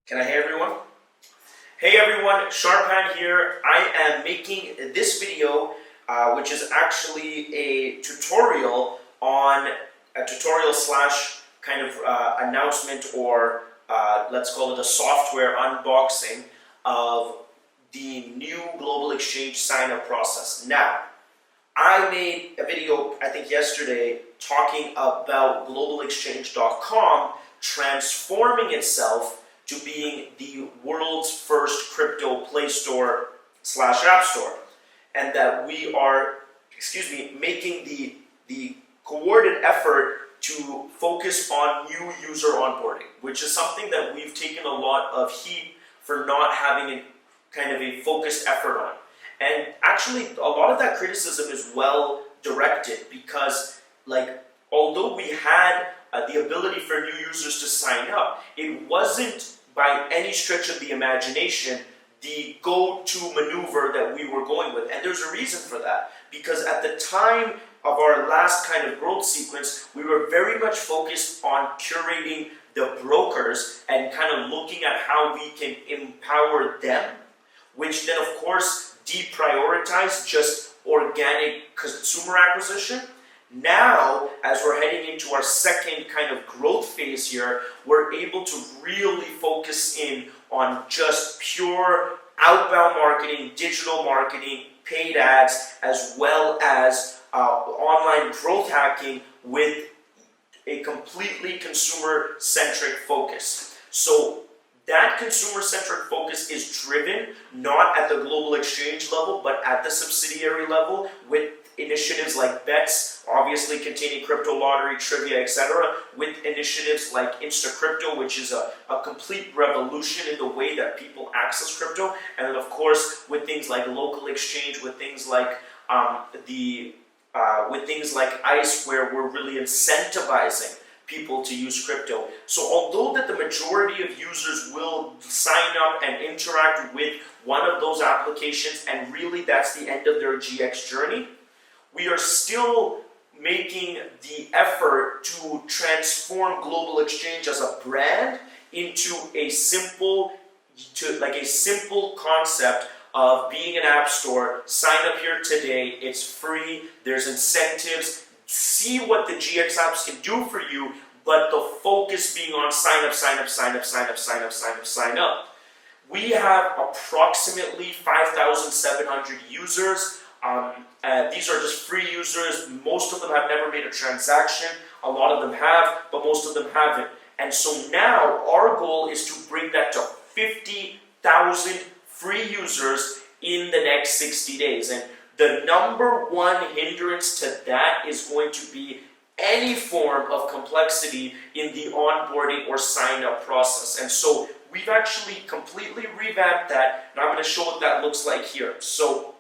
Can I hear everyone? Hey everyone, Sharpan here. I am making this video, which is actually a tutorial slash kind of announcement, or let's call it a software unboxing of the new Global Exchange sign-up process. Now, I made a video, I think yesterday, talking about globalexchange.com transforming itself to being the world's first crypto play store slash app store, and that we are, making the coordinated effort to focus on new user onboarding, which is something that we've taken a lot of heat for not having a kind of a focused effort on. And actually, a lot of that criticism is well directed, because although we had the ability for new users to sign up, it wasn't by any stretch of the imagination the go-to maneuver that we were going with. And there's a reason for that, because at the time of our last kind of growth sequence, we were very much focused on curating the brokers and kind of looking at how we can empower them, which then of course deprioritized just organic consumer acquisition. Now, as we're heading into our second kind of growth phase here, we're able to really focus in on just pure outbound marketing, digital marketing, paid ads, as well as online growth hacking with a completely consumer-centric focus. So that consumer-centric focus is driven not at the global exchange level, but at the subsidiary level, with initiatives like bets, obviously containing crypto lottery, trivia, etc., with initiatives like InstaCrypto, which is a complete revolution in the way that people access crypto, and then of course with things like local exchange, with things like ICE, where we're really incentivizing people to use crypto. So although that the majority of users will sign up and interact with one of those applications, and really that's the end of their GX journey, we are still making the effort to transform Global Exchange as a brand into a simple concept of being an app store. Sign up here today, it's free, there's incentives, see what the GX apps can do for you, but the focus being on sign up, sign up, sign up, sign up, sign up, sign up, sign up. We have approximately 5,700 users. These are just free users. Most of them have never made a transaction. A lot of them have, but most of them haven't. And so now our goal is to bring that to 50,000 free users in the next 60 days. And the number one hindrance to that is going to be any form of complexity in the onboarding or sign-up process. And so we've actually completely revamped that, and I'm going to show what that looks like here. So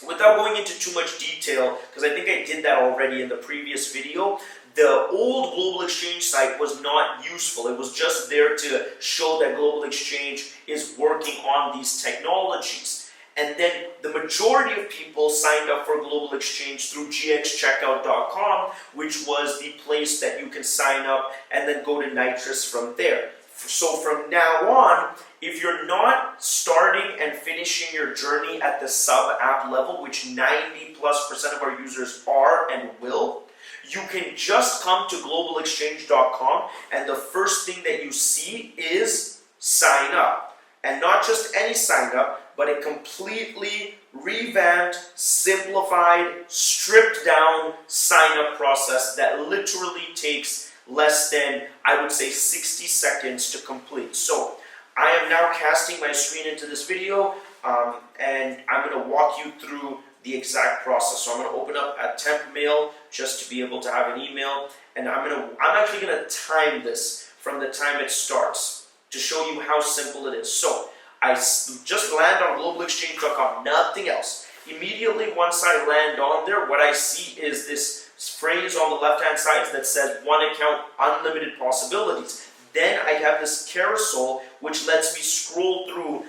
without going into too much detail, because I think I did that already in the previous video, the old Global Exchange site was not useful. It was just there to show that Global Exchange is working on these technologies. And then the majority of people signed up for Global Exchange through GXCheckout.com, which was the place that you can sign up and then go to Nitrous from there. So from now on, if you're not starting and finishing your journey at the sub-app level, which 90+% of our users are and will, you can just come to globalexchange.com, and the first thing that you see is sign up. And not just any sign up, but a completely revamped, simplified, stripped down sign up process that literally takes less than, I would say, 60 seconds to complete. So I am now casting my screen into this video, and I'm going to walk you through the exact process. So I'm going to open up a temp mail just to be able to have an email, and I'm actually going to time this from the time it starts to show you how simple it is. So I just land on globalexchange.com, nothing else. Immediately once I land on there, what I see is this phrase on the left-hand side that says one account, unlimited possibilities. Then I have this carousel which lets me scroll through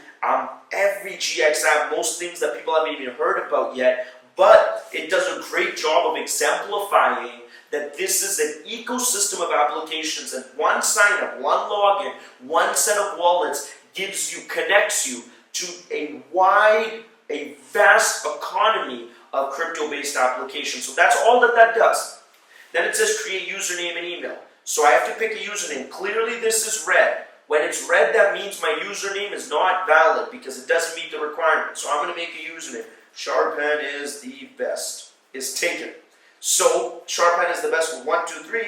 every GX app, most things that people haven't even heard about yet, but it does a great job of exemplifying that this is an ecosystem of applications, and one sign-up, one login, one set of wallets connects you to a vast economy of crypto-based applications. So that's all that does. Then it says create username and email. So I have to pick a username. Clearly this is red. When it's red, that means my username is not valid because it doesn't meet the requirements. So I'm going to make a username. Sharpan is the best. Is taken. So Sharpan is the best with 1, 2, 3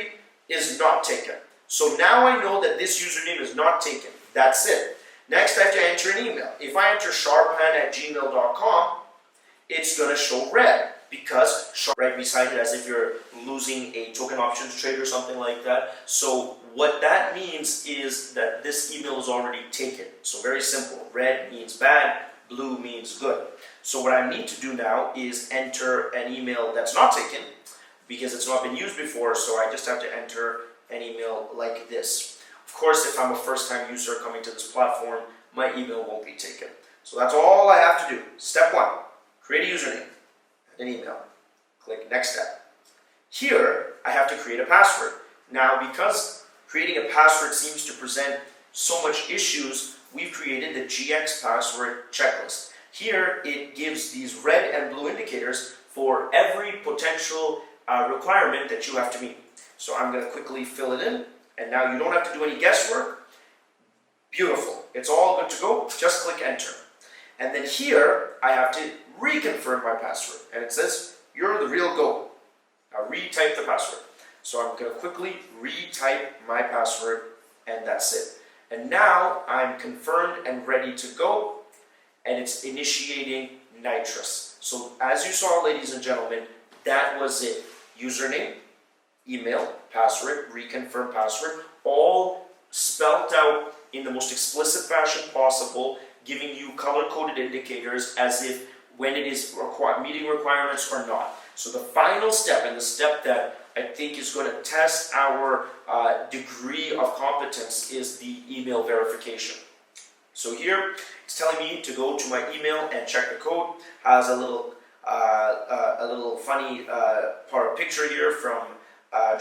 is not taken. So now I know that this username is not taken. That's it. Next I have to enter an email. If I enter sharpan@gmail.com, it's going to show red because right beside it as if you're losing a token options trade or something like that. So what that means is that this email is already taken. So very simple. Red means bad, blue means good. So what I need to do now is enter an email that's not taken because it's not been used before. So I just have to enter an email like this. Of course, if I'm a first-time user coming to this platform, my email won't be taken. So that's all I have to do. Step 1, create a username and an email. Click next step. Here, I have to create a password. Now, because creating a password seems to present so much issues, we've created the GX password checklist. Here, it gives these red and blue indicators for every potential requirement that you have to meet. So I'm going to quickly fill it in, and now you don't have to do any guesswork. Beautiful. It's all good to go. Just click enter. And then here, I have to reconfirm my password. And it says, you're the real go. Now retype the password. So I'm going to quickly retype my password, and that's it. And now I'm confirmed and ready to go, and it's initiating nitrous. So as you saw, ladies and gentlemen, that was it. Username, email, password, reconfirm password, all spelt out in the most explicit fashion possible, giving you color-coded indicators as if when it is meeting requirements or not. So the final step, and the step that I think is going to test our degree of competence, is the email verification. So here, it's telling me to go to my email and check the code. Has a little funny picture here from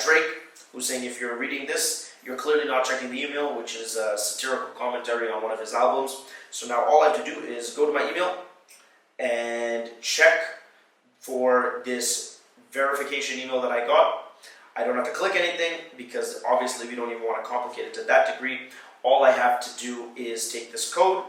Drake, who's saying if you're reading this, you're clearly not checking the email, which is a satirical commentary on one of his albums. So now all I have to do is go to my email and check for this verification email that I got. I don't have to click anything because obviously we don't even want to complicate it to that degree. All I have to do is take this code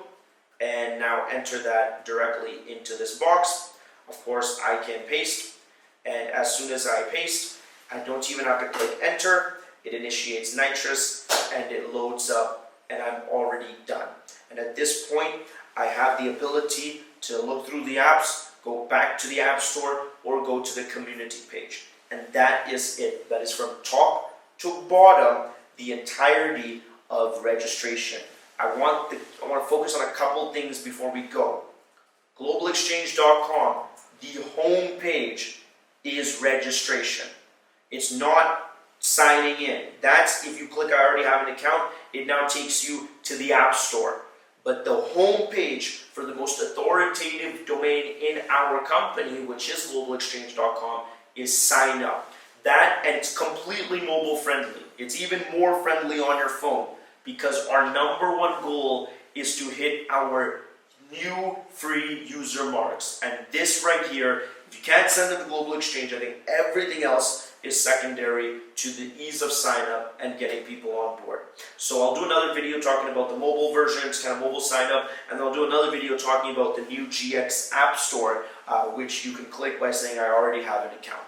and now enter that directly into this box. Of course, I can paste, and as soon as I paste, I don't even have to click enter. It initiates nitrous and it loads up, and I'm already done. And at this point, I have the ability to look through the apps, go back to the App Store, or go to the community page. And that is it. That is from top to bottom, the entirety of registration. I want to focus on a couple things before we go. GlobalExchange.com, the home page is registration. It's not signing in. That's if you click I already have an account, it now takes you to the App Store. But the home page for the most authoritative domain in our company, which is GlobalExchange.com, is sign up. That, and it's completely mobile friendly. It's even more friendly on your phone because our number one goal is to hit our new free user marks. And this right here, if you can't send it to Global Exchange, I think everything else is secondary to the ease of sign up and getting people on board. So I'll do another video talking about the mobile versions, kind of mobile sign up, and I'll do another video talking about the new GX App Store, which you can click by saying I already have an account.